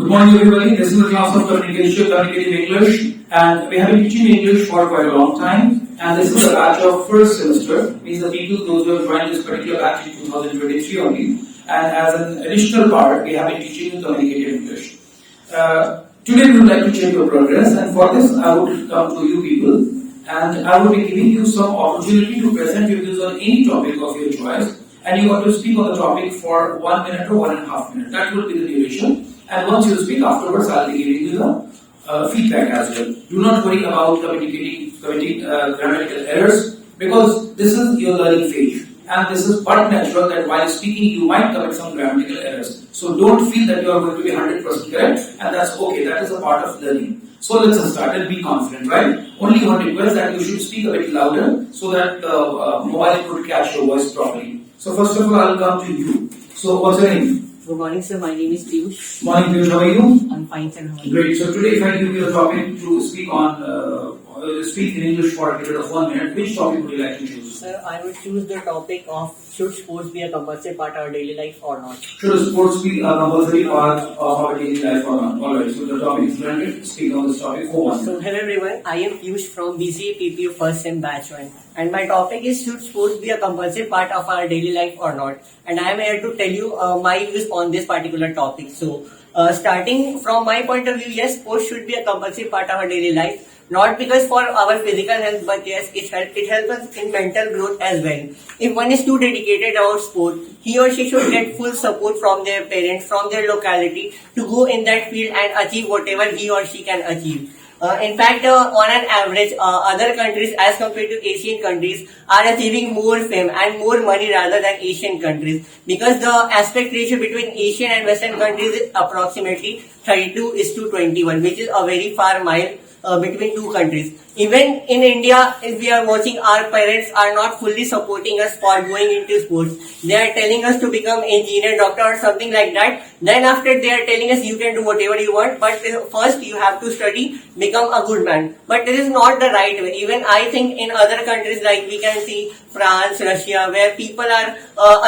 Good morning everybody, this is the class of Communicative English, and we have been teaching English for quite a long time, and this is the batch of first semester, means the people those who have joined this particular batch in 2023 only, and as an additional part, we have been teaching Communicative English. Today we would like to check your progress, and for this I would come to you people, and I will be giving you some opportunity to present your views on any topic of your choice, and you got to speak on the topic for 1 minute or 1.5 minutes. That will be the duration. And once you speak afterwards, I'll be giving you the feedback as well. Do not worry about committing grammatical errors, because this is your learning phase. And this is but natural that while speaking, you might commit some grammatical errors. So don't feel that you are going to be 100% correct, and that's okay. That is a part of learning. So let's start and be confident, right? Only one request, that you should speak a bit louder so that mobile could catch your voice properly. So first of all, I'll come to you. So what's your name? Good morning, sir. My name is Piyush. Morning, Piyush. How are you? I'm fine, sir. How are you? Great. So today, if I give you a topic to speak on, speak in English for a period of 1 minute, which topic would you like to choose? Sir, I would choose the topic of should sports be a compulsory part of our daily life or not? Should sports be a compulsory part of our daily life or not? Alright. So the topic is granted. Speak on this topic for 1 minute. So hello everyone. I am Piyush from BSc-IT first sem batch 1, and my topic is should sports be a compulsory part of our daily life or not? And I am here to tell you my views on this particular topic. So starting from my point of view, yes, sports should be a compulsory part of our daily life. Not because for our physical health, but yes, it helps us in mental growth as well. If one is too dedicated about sport, he or she should get full support from their parents, from their locality, to go in that field and achieve whatever he or she can achieve. In fact, on an average, other countries as compared to Asian countries are achieving more fame and more money rather than Asian countries, because the aspect ratio between Asian and Western countries is approximately 32:21, which is a very far mile between two countries. Even in India, if we are watching, our parents are not fully supporting us for going into sports. They are telling us to become engineer, doctor or something like that. Then after they are telling us you can do whatever you want, but first you have to study, become a good man. But this is not the right way. Even I think in other countries like we can see France, Russia, where people are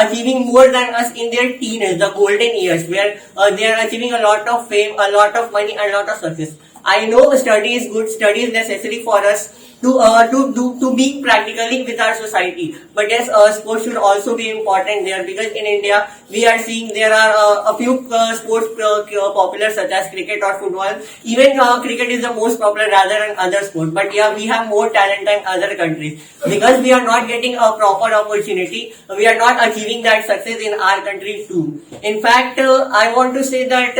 achieving more than us in their teens, the golden years, where they are achieving a lot of fame, a lot of money and a lot of success. I know study is good, study is necessary for us to be practically with our society. But yes, sports should also be important there, because in India we are seeing there are a few sports popular such as cricket or football. Even cricket is the most popular rather than other sports. But yeah, we have more talent than other countries, because we are not getting a proper opportunity. We are not achieving that success in our country too. In fact, I want to say that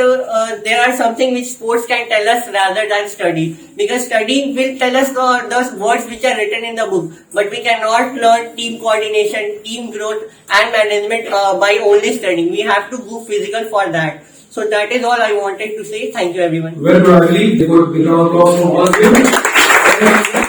there are something which sports can tell us rather than study, because study will tell us the words which are written in the book, but we cannot learn team coordination, team growth and management by only studying. We have to go physical for that. So that is all I wanted to say. Thank you everyone. Well, probably, a good round of applause from all of you.